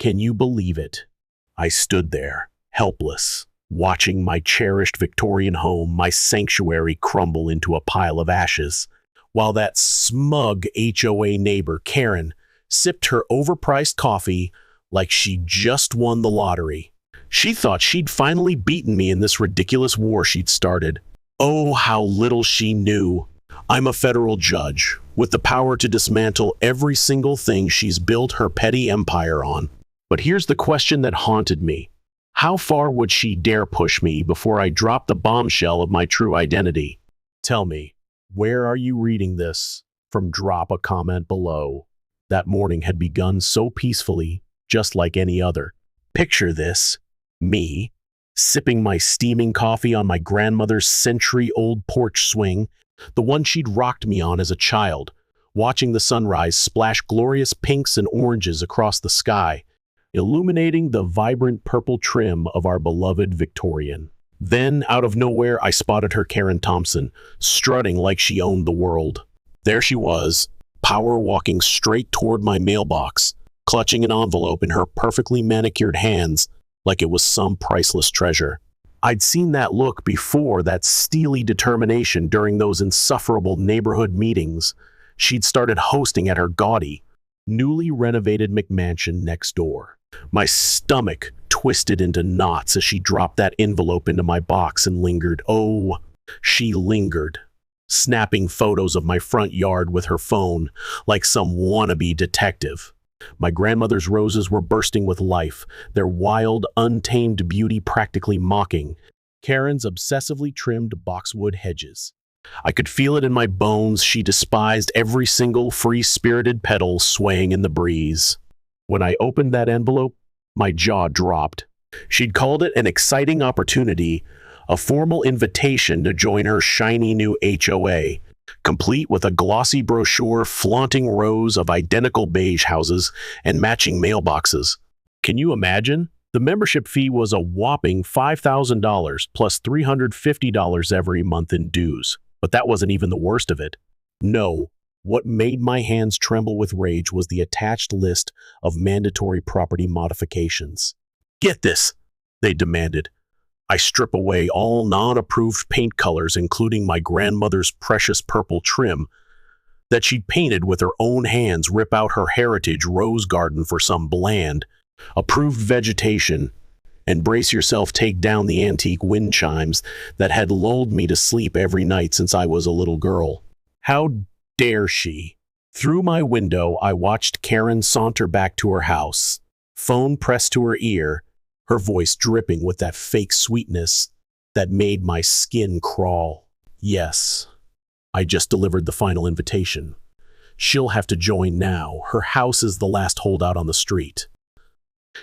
Can you believe it? I stood there, helpless, watching my cherished Victorian home, my sanctuary, crumble into a pile of ashes, while that smug HOA neighbor, Karen, sipped her overpriced coffee like she just won the lottery. She thought she'd finally beaten me in this ridiculous war she'd started. Oh, how little she knew. I'm a federal judge, with the power to dismantle every single thing she's built her petty empire on. But here's the question that haunted me. How far would she dare push me before I dropped the bombshell of my true identity? Tell me, where are you reading this? From drop a comment below. That morning had begun so peacefully, just like any other. Picture this, me, sipping my steaming coffee on my grandmother's century-old porch swing, the one she'd rocked me on as a child, watching the sunrise splash glorious pinks and oranges across the sky, illuminating the vibrant purple trim of our beloved Victorian. Then, out of nowhere, I spotted her, Karen Thompson, strutting like she owned the world. There she was, power walking straight toward my mailbox, clutching an envelope in her perfectly manicured hands like it was some priceless treasure. I'd seen that look before, that steely determination during those insufferable neighborhood meetings she'd started hosting at her gaudy, newly renovated McMansion next door. My stomach twisted into knots as she dropped that envelope into my box and lingered. Oh, she lingered, snapping photos of my front yard with her phone like some wannabe detective. My grandmother's roses were bursting with life, their wild, untamed beauty practically mocking Karen's obsessively trimmed boxwood hedges. I could feel it in my bones. She despised every single free-spirited petal swaying in the breeze. When I opened that envelope, my jaw dropped. She'd called it an exciting opportunity, a formal invitation to join her shiny new HOA, complete with a glossy brochure flaunting rows of identical beige houses and matching mailboxes. Can you imagine? The membership fee was a whopping $5,000 plus $350 every month in dues. But that wasn't even the worst of it. No, what made my hands tremble with rage was the attached list of mandatory property modifications. Get this, they demanded. I strip away all non-approved paint colors, including my grandmother's precious purple trim that she'd painted with her own hands, rip out her heritage rose garden for some bland, approved vegetation, and brace yourself, take down the antique wind chimes that had lulled me to sleep every night since I was a little girl. How dare she? Through my window, I watched Karen saunter back to her house, phone pressed to her ear, her voice dripping with that fake sweetness that made my skin crawl. Yes, I just delivered the final invitation. She'll have to join now. Her house is the last holdout on the street.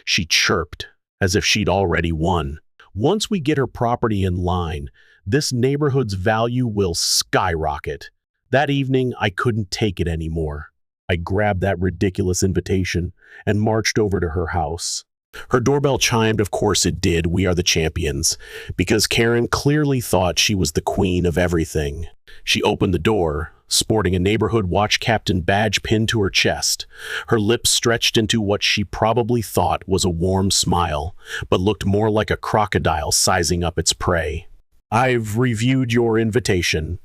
She chirped, as if she'd already won. Once we get her property in line, this neighborhood's value will skyrocket. That evening, I couldn't take it anymore. I grabbed that ridiculous invitation and marched over to her house. Her doorbell chimed, of course it did, we are the champions, because Karen clearly thought she was the queen of everything. She opened the door, sporting a neighborhood watch captain badge pinned to her chest, her lips stretched into what she probably thought was a warm smile, but looked more like a crocodile sizing up its prey. "I've reviewed your invitation,"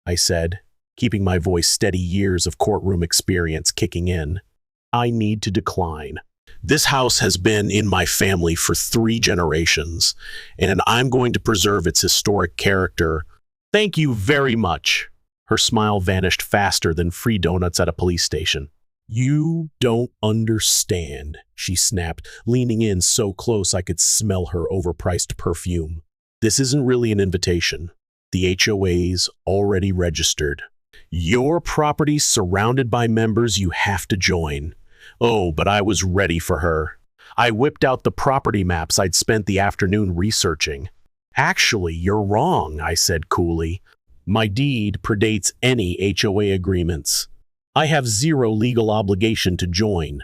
I said, keeping my voice steady, years of courtroom experience kicking in. "I need to decline. This house has been in my family for 3 generations, and I'm going to preserve its historic character. Thank you very much." Her smile vanished faster than free donuts at a police station. "You don't understand," she snapped, leaning in so close I could smell her overpriced perfume. "This isn't really an invitation. The HOA's already registered. Your property's surrounded by members you have to join." Oh, but I was ready for her. I whipped out the property maps I'd spent the afternoon researching. "Actually, you're wrong," I said coolly. "My deed predates any HOA agreements. I have 0 legal obligation to join.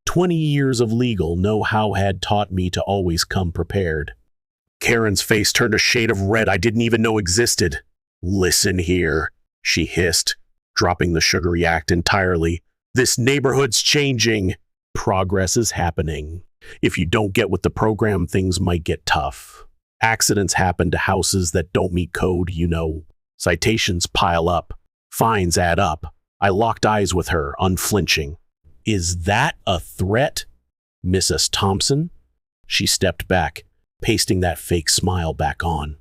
20 years of legal know-how had taught me to always come prepared." Karen's face turned a shade of red I didn't even know existed. "Listen here," she hissed, dropping the sugary act entirely. "This neighborhood's changing. progress is happening. If you don't get with the program, things might get tough. Accidents happen to houses that don't meet code, you know. Citations pile up. Fines add up. I locked eyes with her, unflinching. Is that a threat, Mrs. Thompson? She stepped back, pasting that fake smile back on.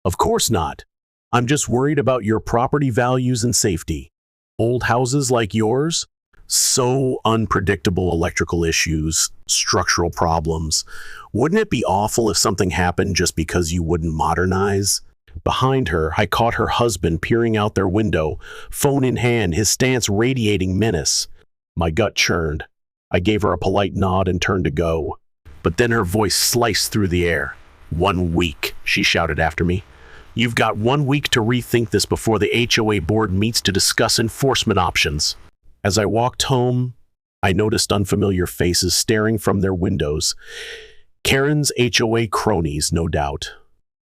Of course not. I'm just worried about your property values and safety. Old houses like yours? So unpredictable, electrical issues, structural problems. Wouldn't it be awful if something happened just because you wouldn't modernize? Behind her, I caught her husband peering out their window, phone in hand, his stance radiating menace. My gut churned. I gave her a polite nod and turned to go. But then her voice sliced through the air. 1 week, she shouted after me. You've got 1 week to rethink this before the HOA board meets to discuss enforcement options. As I walked home, I noticed unfamiliar faces staring from their windows. Karen's HOA cronies, no doubt.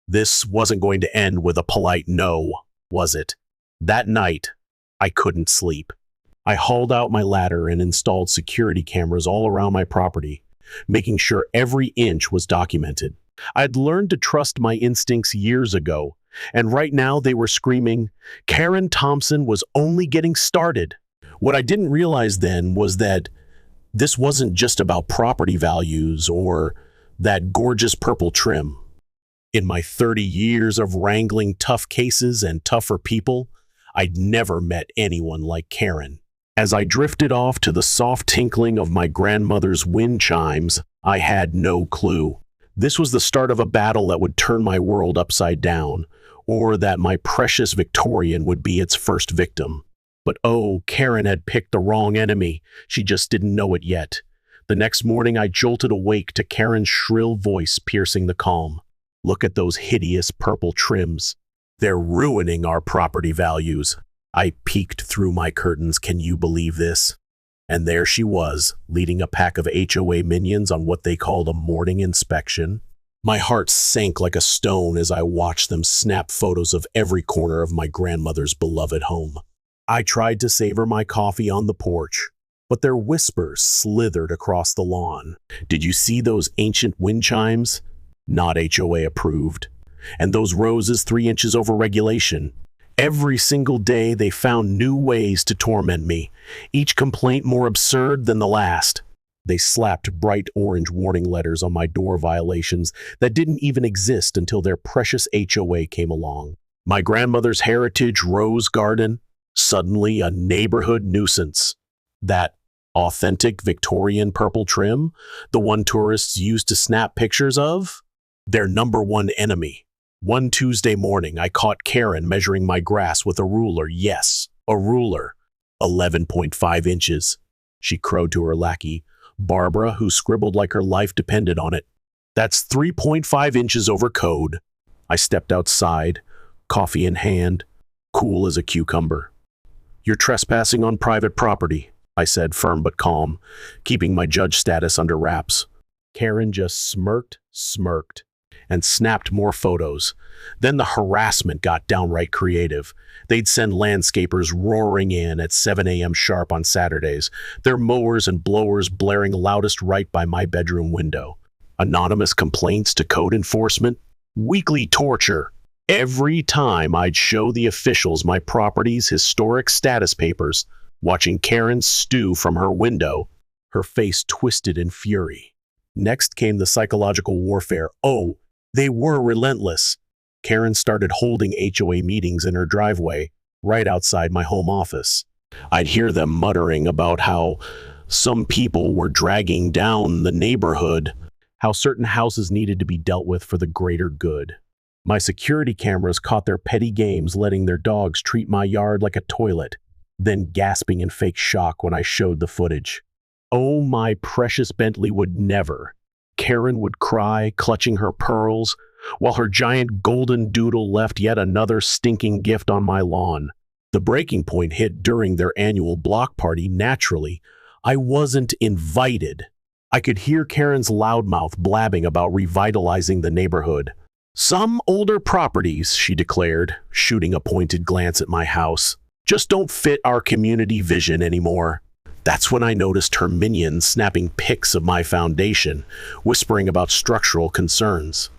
This wasn't going to end with a polite no, was it? That night, I couldn't sleep. I hauled out my ladder and installed security cameras all around my property, making sure every inch was documented. I'd learned to trust my instincts years ago, and right now they were screaming, Karen Thompson was only getting started. What I didn't realize then was that this wasn't just about property values or that gorgeous purple trim. In my 30 years of wrangling tough cases and tougher people, I'd never met anyone like Karen. As I drifted off to the soft tinkling of my grandmother's wind chimes, I had no clue. This was the start of a battle that would turn my world upside down, or that my precious Victorian would be its first victim. But oh, Karen had picked the wrong enemy. She just didn't know it yet. The next morning, I jolted awake to Karen's shrill voice piercing the calm. Look at those hideous purple trims. They're ruining our property values. I peeked through my curtains. Can you believe this? And there she was, leading a pack of HOA minions on what they called a morning inspection. My heart sank like a stone as I watched them snap photos of every corner of my grandmother's beloved home. I tried to savor my coffee on the porch, but their whispers slithered across the lawn. Did you see those ancient wind chimes? Not HOA approved. And those roses 3 inches over regulation. Every single day they found new ways to torment me, each complaint more absurd than the last. They slapped bright orange warning letters on my door violations that didn't even exist until their precious HOA came along. My grandmother's heritage rose garden, suddenly a neighborhood nuisance. That authentic Victorian purple trim, the one tourists used to snap pictures of, their number one enemy. One Tuesday morning, I caught Karen measuring my grass with a ruler. Yes, a ruler. 11.5 inches. She crowed to her lackey, Barbara, who scribbled like her life depended on it. That's 3.5 inches over code. I stepped outside, coffee in hand, cool as a cucumber. You're trespassing on private property, I said, firm but calm, keeping my judge status under wraps. Karen just smirked, and snapped more photos. Then the harassment got downright creative. They'd send landscapers roaring in at 7 a.m. sharp on Saturdays, their mowers and blowers blaring loudest right by my bedroom window. Anonymous complaints to code enforcement, weekly torture. Every time I'd show the officials my property's historic status papers, watching Karen stew from her window, her face twisted in fury. Next came the psychological warfare. Oh, they were relentless. Karen started holding HOA meetings in her driveway, right outside my home office. I'd hear them muttering about how some people were dragging down the neighborhood, how certain houses needed to be dealt with for the greater good. My security cameras caught their petty games, letting their dogs treat my yard like a toilet, then gasping in fake shock when I showed the footage. Oh, my precious Bentley would never. Karen would cry, clutching her pearls, while her giant golden doodle left yet another stinking gift on my lawn. The breaking point hit during their annual block party. Naturally, I wasn't invited. I could hear Karen's loudmouth blabbing about revitalizing the neighborhood. Some older properties, she declared, shooting a pointed glance at my house, just don't fit our community vision anymore. That's when I noticed her minions snapping pics of my foundation, whispering about structural concerns.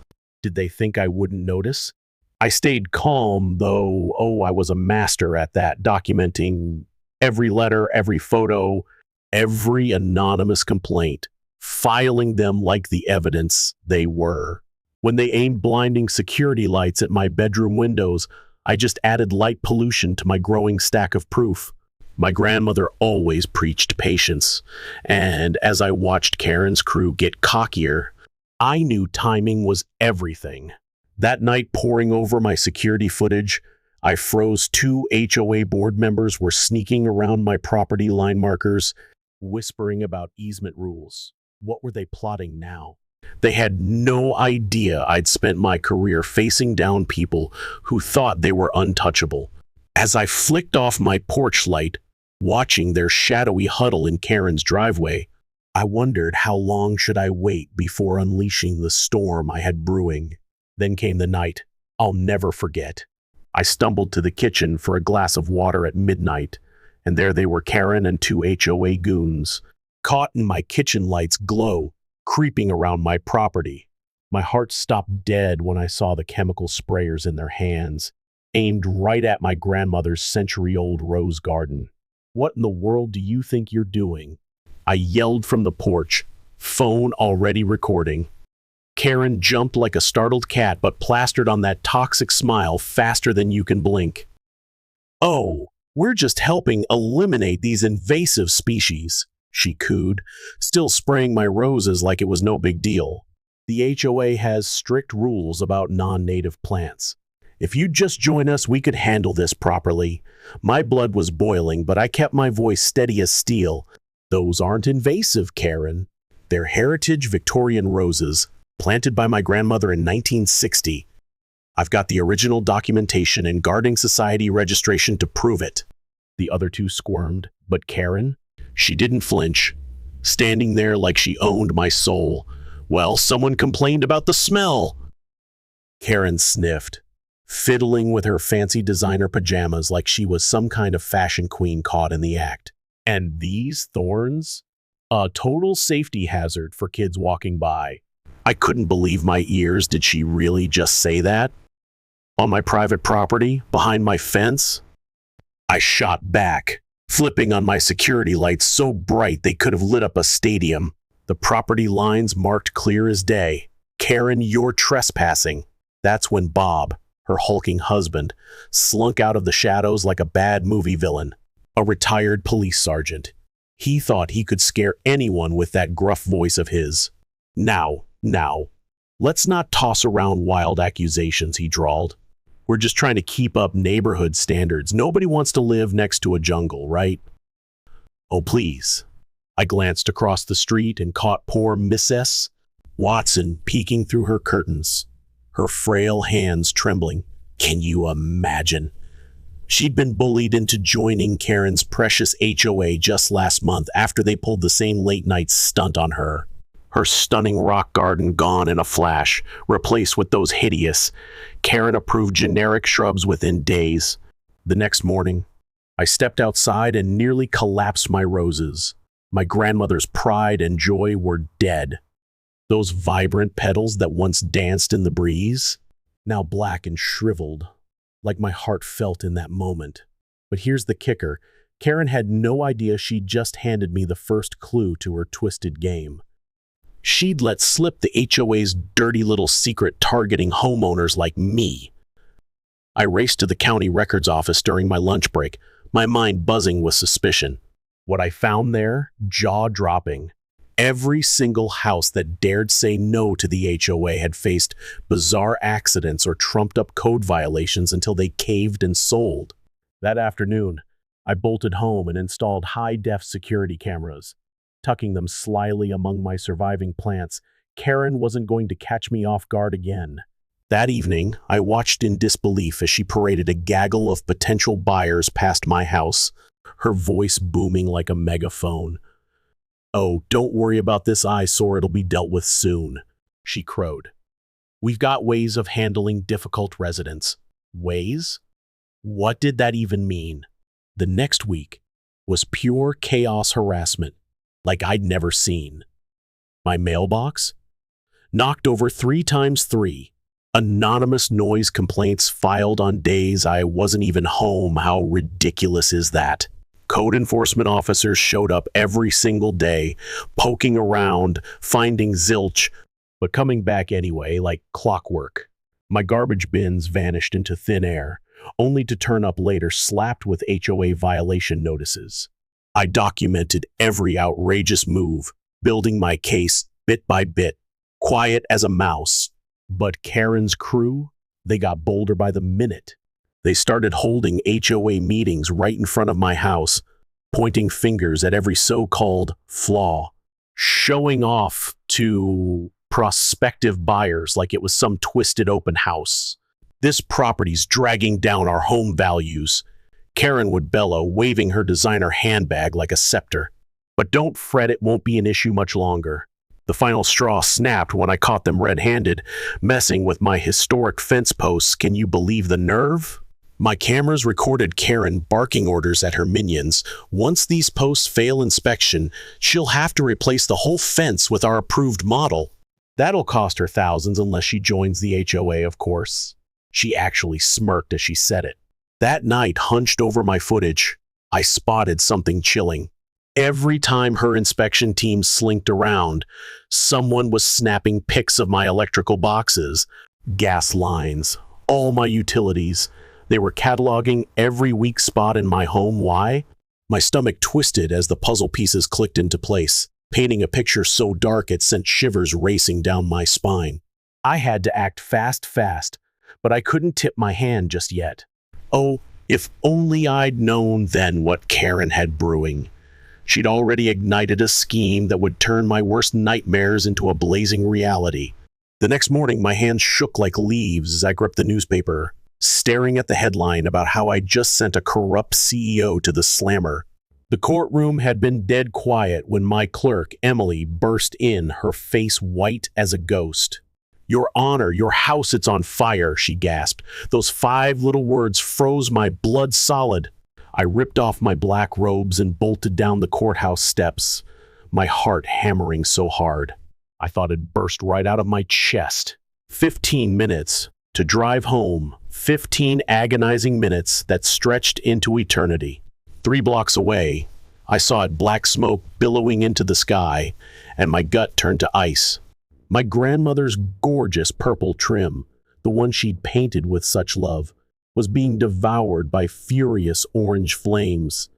Did they think I wouldn't notice? I stayed calm, though, I was a master at that, documenting every letter, every photo, every anonymous complaint, filing them like the evidence they were. When they aimed blinding security lights at my bedroom windows, I just added light pollution to my growing stack of proof. My grandmother always preached patience, and as I watched Karen's crew get cockier, I knew timing was everything. That night, poring over my security footage, I froze. 2 HOA board members were sneaking around my property line markers, whispering about easement rules. What were they plotting now? They had no idea I'd spent my career facing down people who thought they were untouchable. As I flicked off my porch light, watching their shadowy huddle in Karen's driveway, I wondered how long should I wait before unleashing the storm I had brewing. Then came the night I'll never forget. I stumbled to the kitchen for a glass of water at midnight, and there they were, Karen and 2 HOA goons, caught in my kitchen light's glow, creeping around my property. My heart stopped dead when I saw the chemical sprayers in their hands, aimed right at my grandmother's century-old rose garden. What in the world do you think you're doing? I yelled from the porch, phone already recording. Karen jumped like a startled cat, but plastered on that toxic smile faster than you can blink. "Oh, we're just helping eliminate these invasive species," she cooed, still spraying my roses like it was no big deal. "The HOA has strict rules about non-native plants. If you'd just join us, we could handle this properly." My blood was boiling, but I kept my voice steady as steel. "Those aren't invasive, Karen. They're heritage Victorian roses, planted by my grandmother in 1960. I've got the original documentation and Gardening Society registration to prove it." The other 2 squirmed, but Karen, she didn't flinch, standing there like she owned my soul. "Well, someone complained about the smell." Karen sniffed, fiddling with her fancy designer pajamas like she was some kind of fashion queen caught in the act. "And these thorns? A total safety hazard for kids walking by." I couldn't believe my ears. Did she really just say that? On my private property, behind my fence? I shot back, flipping on my security lights so bright they could have lit up a stadium. The property lines marked clear as day. "Karen, you're trespassing." That's when Bob, her hulking husband, slunk out of the shadows like a bad movie villain, a retired police sergeant. He thought he could scare anyone with that gruff voice of his. Now, let's not toss around wild accusations," he drawled. "We're just trying to keep up neighborhood standards. Nobody wants to live next to a jungle, right?" "Oh, please." I glanced across the street and caught poor Mrs. Watson peeking through her curtains, her frail hands trembling. Can you imagine? She'd been bullied into joining Karen's precious HOA just last month after they pulled the same late-night stunt on her. Her stunning rock garden gone in a flash, replaced with those hideous, Karen-approved generic shrubs within days. The next morning, I stepped outside and nearly collapsed my roses. My grandmother's pride and joy were dead. Those vibrant petals that once danced in the breeze, now black and shriveled, like my heart felt in that moment. But here's the kicker. Karen had no idea she'd just handed me the first clue to her twisted game. She'd let slip the HOA's dirty little secret targeting homeowners like me. I raced to the county records office during my lunch break, my mind buzzing with suspicion. What I found there, jaw-dropping. Every single house that dared say no to the HOA had faced bizarre accidents or trumped-up code violations until they caved and sold. That afternoon, I bolted home and installed high-def security cameras. Tucking them slyly among my surviving plants, Karen wasn't going to catch me off guard again. That evening, I watched in disbelief as she paraded a gaggle of potential buyers past my house, her voice booming like a megaphone. "Oh, don't worry about this eyesore, it'll be dealt with soon," she crowed. "We've got ways of handling difficult residents." Ways? What did that even mean? The next week, was pure chaos harassment like I'd never seen. My mailbox? Knocked over 3 times 3. Anonymous noise complaints filed on days I wasn't even home. How ridiculous is that? Code enforcement officers showed up every single day, poking around, finding zilch, but coming back anyway like clockwork. My garbage bins vanished into thin air, only to turn up later slapped with HOA violation notices. I documented every outrageous move, building my case bit by bit, quiet as a mouse. But Karen's crew, they got bolder by the minute. They started holding HOA meetings right in front of my house, pointing fingers at every so-called flaw, showing off to prospective buyers like it was some twisted open house. This property's dragging down our home values. Karen would bellow, waving her designer handbag like a scepter. But don't fret, it won't be an issue much longer. The final straw snapped when I caught them red-handed, messing with my historic fence posts. Can you believe the nerve? My cameras recorded Karen barking orders at her minions. Once these posts fail inspection, she'll have to replace the whole fence with our approved model. That'll cost her thousands unless she joins the HOA, of course. She actually smirked as she said it. That night, hunched over my footage, I spotted something chilling. Every time her inspection team slinked around, someone was snapping pics of my electrical boxes, gas lines, all my utilities. They were cataloging every weak spot in my home. Why? My stomach twisted as the puzzle pieces clicked into place, painting a picture so dark it sent shivers racing down my spine. I had to act fast, but I couldn't tip my hand just yet. Oh, if only I'd known then what Karen had brewing. She'd already ignited a scheme that would turn my worst nightmares into a blazing reality. The next morning, my hands shook like leaves as I gripped the newspaper, staring at the headline about how I'd just sent a corrupt CEO to the slammer. The courtroom had been dead quiet when my clerk, Emily, burst in, her face white as a ghost. "Your Honor, your house, it's on fire," she gasped. Those 5 little words froze my blood solid. I ripped off my black robes and bolted down the courthouse steps, my heart hammering so hard I thought it'd burst right out of my chest. 15 minutes to drive home, 15 agonizing minutes that stretched into eternity. 3 blocks away, I saw it, black smoke billowing into the sky, and my gut turned to ice. My grandmother's gorgeous purple trim, the one she'd painted with such love, was being devoured by furious orange flames.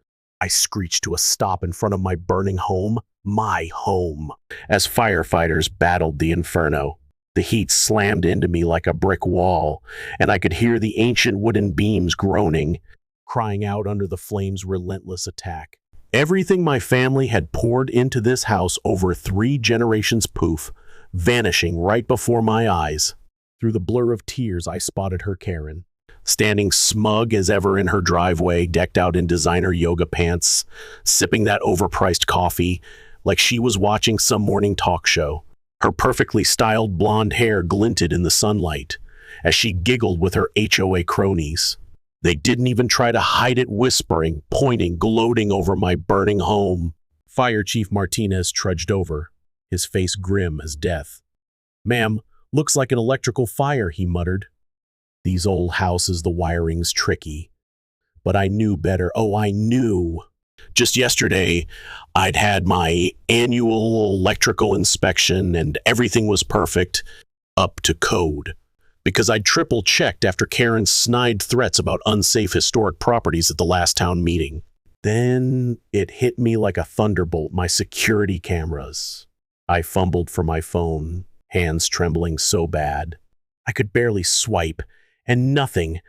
I screeched to a stop in front of my burning home, my home, as firefighters battled the inferno. The heat slammed into me like a brick wall, and I could hear the ancient wooden beams groaning, crying out under the flames' relentless attack. Everything my family had poured into this house over 3 generations, poof, vanishing right before my eyes. Through the blur of tears, I spotted her, Karen, standing smug as ever in her driveway, decked out in designer yoga pants, sipping that overpriced coffee like she was watching some morning talk show. Her perfectly styled blonde hair glinted in the sunlight as she giggled with her HOA cronies. They didn't even try to hide it, whispering, pointing, gloating over my burning home. Fire Chief Martinez trudged over, his face grim as death. "Ma'am, looks like an electrical fire," he muttered. These old houses, the wiring's tricky. But I knew better. Oh, I knew. Just yesterday, I'd had my annual electrical inspection and everything was perfect, up to code. Because I'd triple-checked after Karen's snide threats about unsafe historic properties at the last town meeting. Then it hit me like a thunderbolt, my security cameras. I fumbled for my phone, hands trembling so bad. I could barely swipe, and nothing.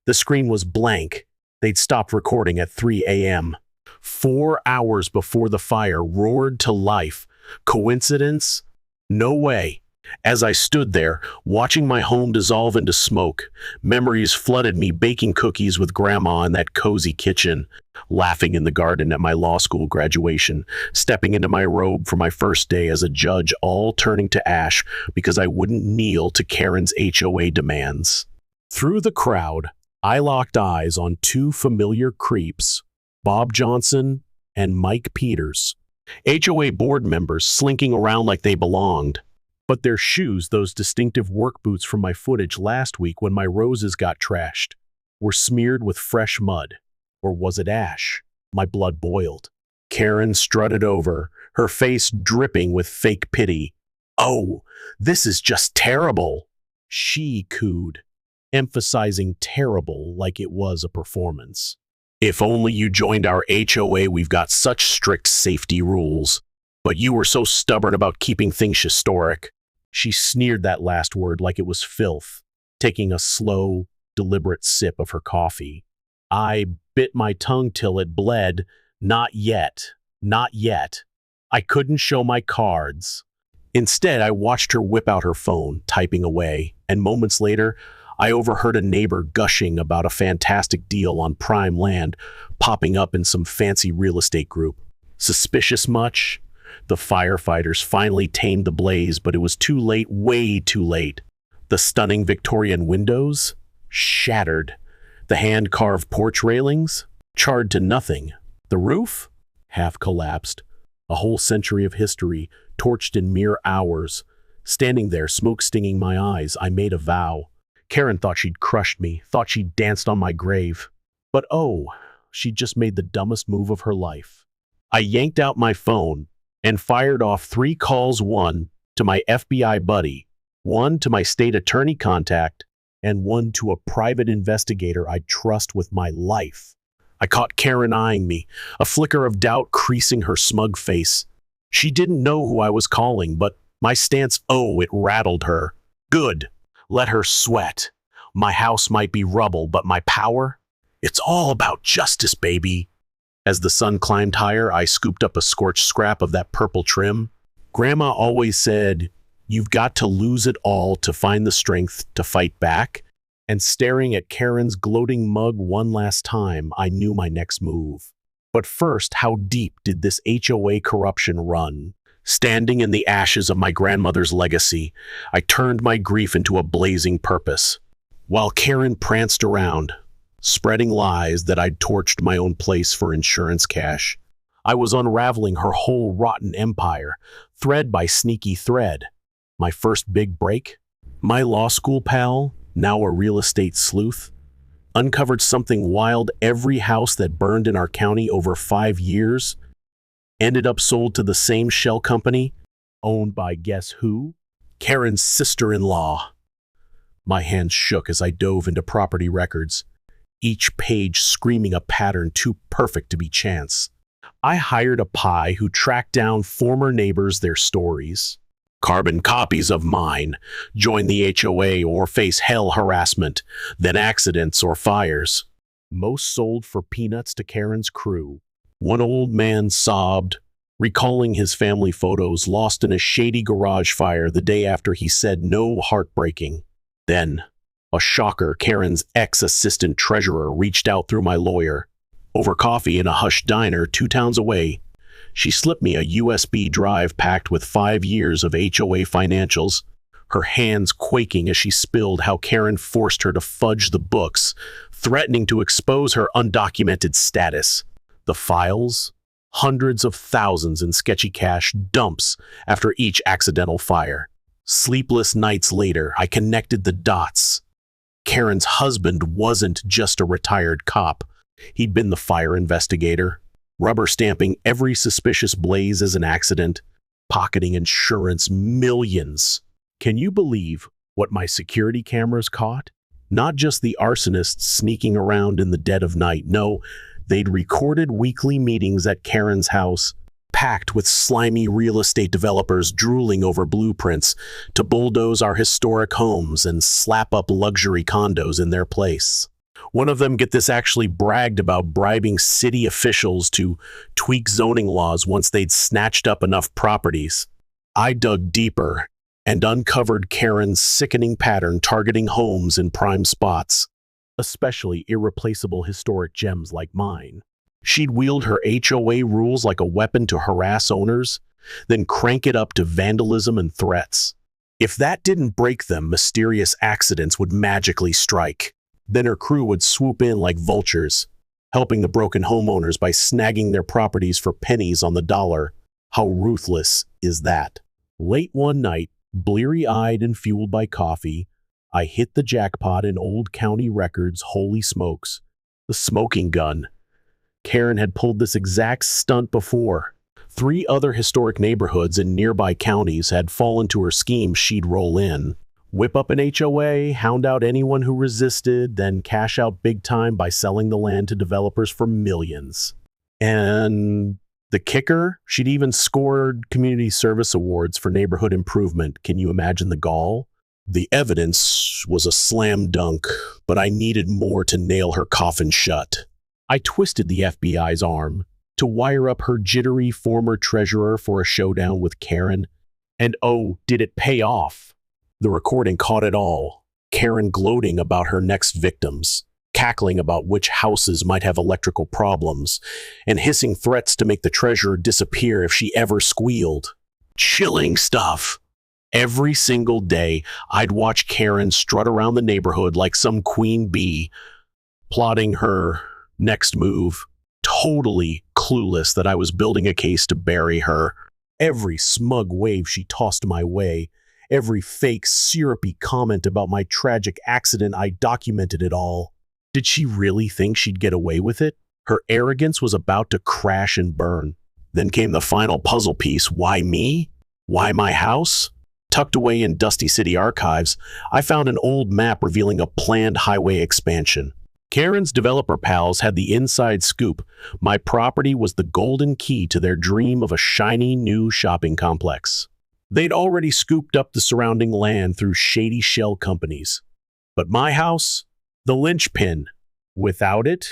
The screen was blank. They'd stopped recording at 3 a.m. 4 hours before the fire roared to life. Coincidence? No way. As I stood there, watching my home dissolve into smoke, memories flooded me, baking cookies with Grandma in that cozy kitchen, laughing in the garden at my law school graduation, stepping into my robe for my first day as a judge, all turning to ash because I wouldn't kneel to Karen's HOA demands. Through the crowd, I locked eyes on 2 familiar creeps, Bob Johnson and Mike Peters. HOA board members slinking around like they belonged. But their shoes, those distinctive work boots from my footage last week when my roses got trashed, were smeared with fresh mud. Or was it ash? My blood boiled. Karen strutted over, her face dripping with fake pity. "Oh, this is just terrible," she cooed, emphasizing terrible like it was a performance. "If only you joined our HOA, we've got such strict safety rules. But you were so stubborn about keeping things historic." She sneered that last word like it was filth, taking a slow, deliberate sip of her coffee. I bit my tongue till it bled. Not yet. Not yet. I couldn't show my cards. Instead, I watched her whip out her phone, typing away, and moments later, I overheard a neighbor gushing about a fantastic deal on prime land popping up in some fancy real estate group. Suspicious much? The firefighters finally tamed the blaze, but it was too late, way too late. The stunning Victorian windows? Shattered. The hand-carved porch railings? Charred to nothing. The roof? Half collapsed. A whole century of history, torched in mere hours. Standing there, smoke stinging my eyes, I made a vow. Karen thought she'd crushed me, thought she'd danced on my grave. But oh, she'd just made the dumbest move of her life. I yanked out my phone and fired off 3 calls, one to my FBI buddy, one to my state attorney contact, and one to a private investigator I'd trust with my life. I caught Karen eyeing me, a flicker of doubt creasing her smug face. She didn't know who I was calling, but my stance, it rattled her. Good. Let her sweat. My house might be rubble, but my power? It's all about justice, baby. As the sun climbed higher, I scooped up a scorched scrap of that purple trim. Grandma always said, "You've got to lose it all to find the strength to fight back." And staring at Karen's gloating mug one last time, I knew my next move. But first, how deep did this HOA corruption run? Standing in the ashes of my grandmother's legacy, I turned my grief into a blazing purpose. While Karen pranced around, spreading lies that I'd torched my own place for insurance cash, I was unraveling her whole rotten empire, thread by sneaky thread. My first big break? My law school pal, now a real estate sleuth, uncovered something wild. Every house that burned in our county over 5 years ended up sold to the same shell company, owned by guess who? Karen's sister-in-law. My hands shook as I dove into property records, each page screaming a pattern too perfect to be chance. I hired a pie who tracked down former neighbors, their stories. Carbon copies of mine. Join the HOA or face hell harassment, then accidents or fires. Most sold for peanuts to Karen's crew. One old man sobbed, recalling his family photos lost in a shady garage fire the day after he said no. Heartbreaking. Then, a shocker, Karen's ex-assistant treasurer reached out through my lawyer. Over coffee in a hush diner 2 towns away, she slipped me a USB drive packed with 5 years of HOA financials, her hands quaking as she spilled how Karen forced her to fudge the books, threatening to expose her undocumented status. The files? Hundreds of thousands in sketchy cash dumps after each accidental fire. Sleepless nights later, I connected the dots. Karen's husband wasn't just a retired cop. He'd been the fire investigator, rubber stamping every suspicious blaze as an accident, pocketing insurance millions. Can you believe what my security cameras caught? Not just the arsonists sneaking around in the dead of night. No, they'd recorded weekly meetings at Karen's house, packed with slimy real estate developers drooling over blueprints to bulldoze our historic homes and slap up luxury condos in their place. One of them, get this, actually bragged about bribing city officials to tweak zoning laws once they'd snatched up enough properties. I dug deeper and uncovered Karen's sickening pattern targeting homes in prime spots, especially irreplaceable historic gems like mine. She'd wield her HOA rules like a weapon to harass owners, then crank it up to vandalism and threats. If that didn't break them, mysterious accidents would magically strike. Then her crew would swoop in like vultures, helping the broken homeowners by snagging their properties for pennies on the dollar. How ruthless is that? Late one night, bleary-eyed and fueled by coffee, I hit the jackpot in old county records. Holy smokes. The smoking gun. Karen had pulled this exact stunt before. 3 other historic neighborhoods in nearby counties had fallen to her scheme. She'd roll in, whip up an HOA, hound out anyone who resisted, then cash out big time by selling the land to developers for millions. And the kicker? She'd even scored community service awards for neighborhood improvement. Can you imagine the gall? The evidence was a slam dunk, but I needed more to nail her coffin shut. I twisted the FBI's arm to wire up her jittery former treasurer for a showdown with Karen. And oh, did it pay off? The recording caught it all. Karen gloating about her next victims, cackling about which houses might have electrical problems, and hissing threats to make the treasurer disappear if she ever squealed. Chilling stuff. Every single day, I'd watch Karen strut around the neighborhood like some queen bee, plotting her next move, totally clueless that I was building a case to bury her. Every smug wave she tossed my way, every fake, syrupy comment about my tragic accident, I documented it all. Did she really think she'd get away with it? Her arrogance was about to crash and burn. Then came the final puzzle piece. Why me? Why my house? Tucked away in dusty city archives, I found an old map revealing a planned highway expansion. Karen's developer pals had the inside scoop. My property was the golden key to their dream of a shiny new shopping complex. They'd already scooped up the surrounding land through shady shell companies. But my house? The linchpin. Without it,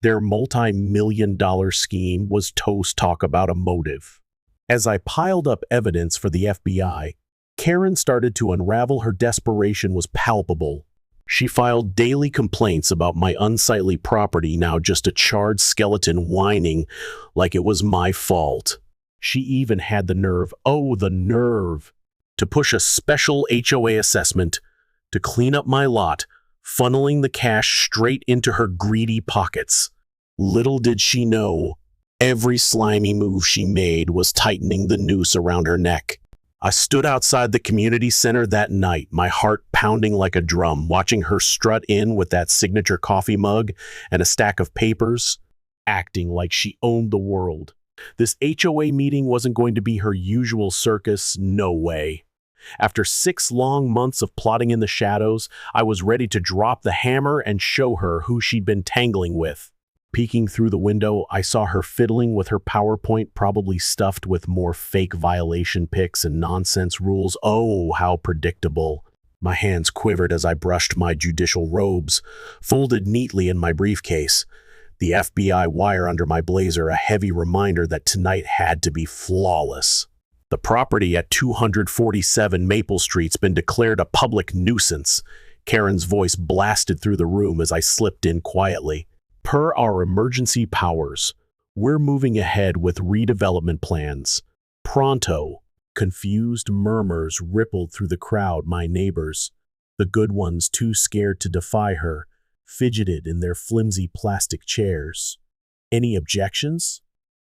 their multi-million-dollar scheme was toast. Talk about a motive. As I piled up evidence for the FBI, Karen started to unravel. Her desperation was palpable. She filed daily complaints about my unsightly property, now just a charred skeleton whining like it was my fault. She even had the nerve, oh, the nerve, to push a special HOA assessment to clean up my lot, funneling the cash straight into her greedy pockets. Little did she know, every slimy move she made was tightening the noose around her neck. I stood outside the community center that night, my heart pounding like a drum, watching her strut in with that signature coffee mug and a stack of papers, acting like she owned the world. This HOA meeting wasn't going to be her usual circus, no way. After 6 long months of plotting in the shadows, I was ready to drop the hammer and show her who she'd been tangling with. Peeking through the window, I saw her fiddling with her PowerPoint, probably stuffed with more fake violation pics and nonsense rules. Oh, how predictable. My hands quivered as I brushed my judicial robes, folded neatly in my briefcase. The FBI wire under my blazer, a heavy reminder that tonight had to be flawless. The property at 247 Maple Street's been declared a public nuisance. Karen's voice blasted through the room as I slipped in quietly. Per our emergency powers, we're moving ahead with redevelopment plans. Pronto. Confused murmurs rippled through the crowd. My neighbors, the good ones too scared to defy her, fidgeted in their flimsy plastic chairs. Any objections?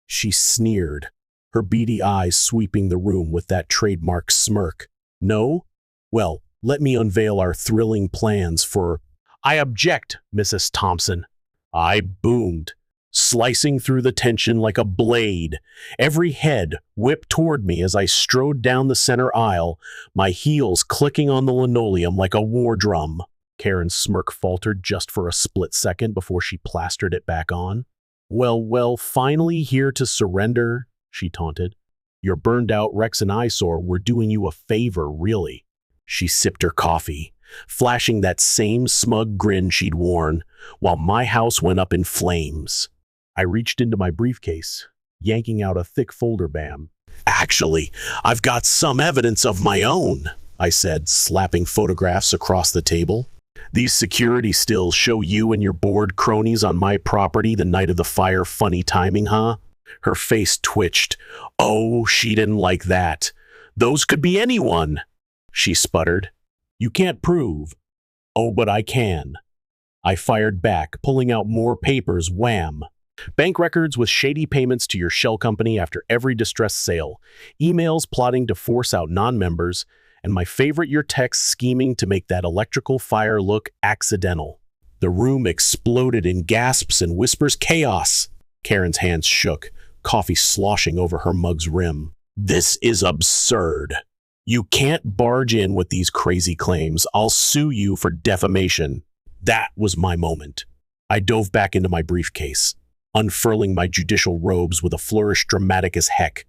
She sneered, her beady eyes sweeping the room with that trademark smirk. No? Well, let me unveil our thrilling plans for... I object, Mrs. Thompson. I boomed, slicing through the tension like a blade. Every head whipped toward me as I strode down the center aisle, my heels clicking on the linoleum like a war drum. Karen's smirk faltered just for a split second before she plastered it back on. Well, finally here to surrender, she taunted. Your burned-out Rex and eyesore were doing you a favor, really. She sipped her coffee, flashing that same smug grin she'd worn, while my house went up in flames. I reached into my briefcase, yanking out a thick folder bam. Actually, I've got some evidence of my own, I said, slapping photographs across the table. These security stills show you and your bored cronies on my property the night of the fire. Funny timing, huh? Her face twitched. Oh, she didn't like that. Those could be anyone, she sputtered. You can't prove. Oh, but I can. I fired back, pulling out more papers, wham. Bank records with shady payments to your shell company after every distressed sale, emails plotting to force out non-members, and my favorite, your texts scheming to make that electrical fire look accidental. The room exploded in gasps and whispers. Chaos! Karen's hands shook, coffee sloshing over her mug's rim. This is absurd. You can't barge in with these crazy claims. I'll sue you for defamation. That was my moment. I dove back into my briefcase, unfurling my judicial robes with a flourish dramatic as heck.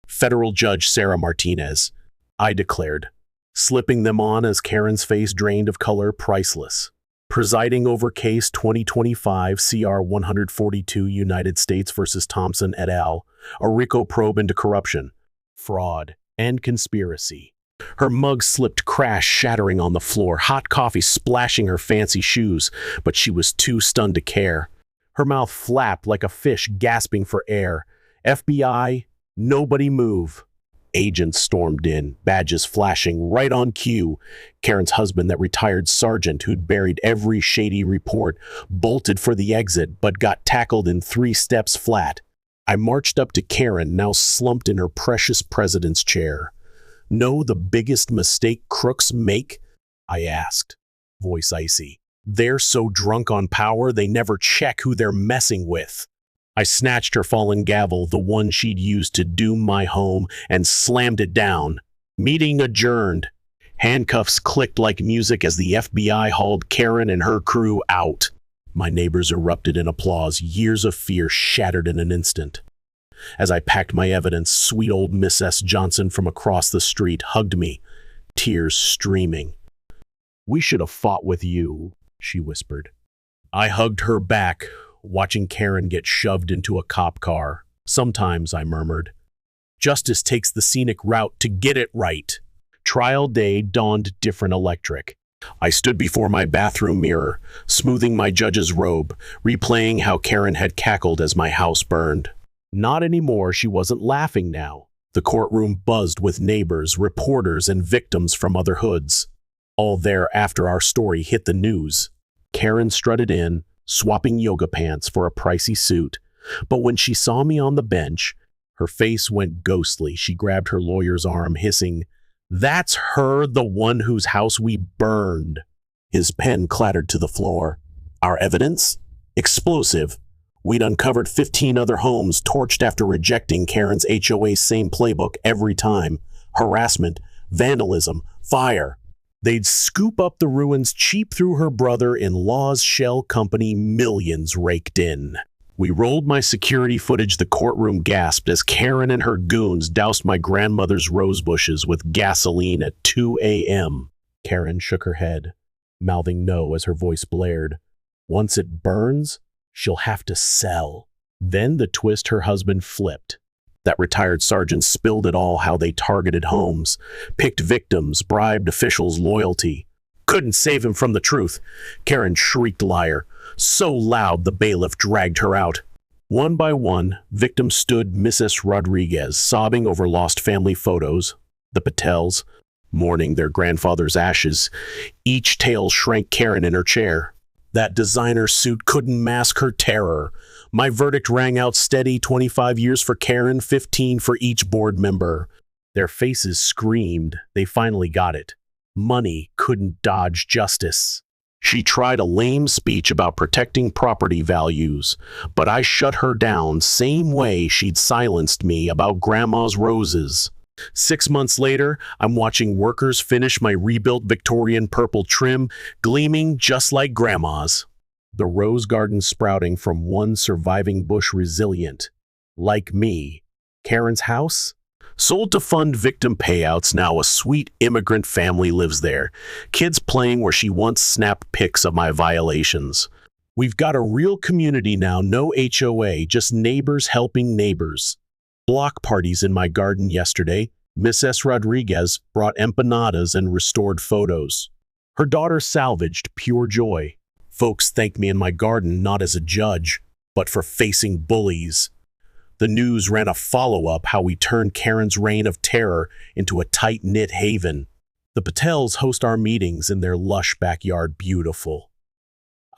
Federal Judge Sarah Martinez, I declared, slipping them on as Karen's face drained of color, priceless. Presiding over case 2025 CR 142 United States versus Thompson et al., a RICO probe into corruption, fraud, and conspiracy. Her mug slipped, crash shattering on the floor, hot coffee splashing her fancy shoes, but she was too stunned to care. Her mouth flapped like a fish gasping for air. FBI, nobody move. Agents stormed in, badges flashing right on cue. Karen's husband, that retired sergeant who'd buried every shady report, bolted for the exit but got tackled in 3 steps flat. I marched up to Karen, now slumped in her precious president's chair. Know the biggest mistake crooks make? I asked, voice icy. They're so drunk on power they never check who they're messing with. I snatched her fallen gavel, the one she'd used to doom my home, and slammed it down. Meeting adjourned. Handcuffs clicked like music as the FBI hauled Karen and her crew out. My neighbors erupted in applause, years of fear shattered in an instant. As I packed my evidence, sweet old Miss S. Johnson from across the street hugged me, tears streaming. We should have fought with you, she whispered. I hugged her back, watching Karen get shoved into a cop car. Sometimes, I murmured, justice takes the scenic route to get it right. Trial day dawned different electric. I stood before my bathroom mirror, smoothing my judge's robe, replaying how Karen had cackled as my house burned. Not anymore, she wasn't laughing now. The courtroom buzzed with neighbors, reporters, and victims from other hoods. All there after our story hit the news. Karen strutted in, swapping yoga pants for a pricey suit. But when she saw me on the bench, her face went ghostly. She grabbed her lawyer's arm, hissing, "That's her, the one whose house we burned." His pen clattered to the floor. Our evidence? Explosive. We'd uncovered 15 other homes torched after rejecting Karen's HOA's same playbook every time. Harassment, vandalism, fire. They'd scoop up the ruins cheap through her brother-in-law's shell company, millions raked in. We rolled my security footage. The courtroom gasped as Karen and her goons doused my grandmother's rose bushes with gasoline at 2 a.m. Karen shook her head, mouthing no as her voice blared. Once it burns, she'll have to sell. Then the twist her husband flipped. That retired sergeant spilled it all, how they targeted homes, picked victims, bribed officials' loyalty. Couldn't save him from the truth. Karen shrieked liar, so loud the bailiff dragged her out. One by one, victims stood Mrs. Rodriguez, sobbing over lost family photos. The Patels, mourning their grandfather's ashes. Each tale shrank Karen in her chair. That designer suit couldn't mask her terror. My verdict rang out steady, 25 years for Karen, 15 for each board member. Their faces screamed. They finally got it. Money couldn't dodge justice. She tried a lame speech about protecting property values, but I shut her down same way she'd silenced me about Grandma's roses. 6 months later, I'm watching workers finish my rebuilt Victorian purple trim, gleaming just like Grandma's. The rose garden sprouting from one surviving bush, resilient. Like me. Karen's house? Sold to fund victim payouts, now a sweet immigrant family lives there. Kids playing where she once snapped pics of my violations. We've got a real community now, no HOA, just neighbors helping neighbors. Block parties in my garden yesterday. Miss S. Rodriguez brought empanadas and restored photos. Her daughter salvaged, pure joy. Folks thanked me in my garden not as a judge, but for facing bullies. The news ran a follow-up how we turned Karen's reign of terror into a tight-knit haven. The Patels host our meetings in their lush backyard, beautiful.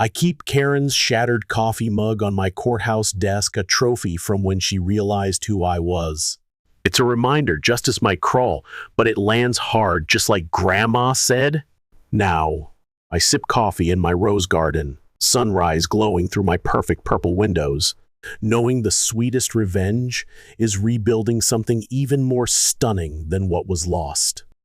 I keep Karen's shattered coffee mug on my courthouse desk, a trophy from when she realized who I was. It's a reminder justice might crawl, but it lands hard, just like Grandma said. Now, I sip coffee in my rose garden, sunrise glowing through my perfect purple windows, knowing the sweetest revenge is rebuilding something even more stunning than what was lost.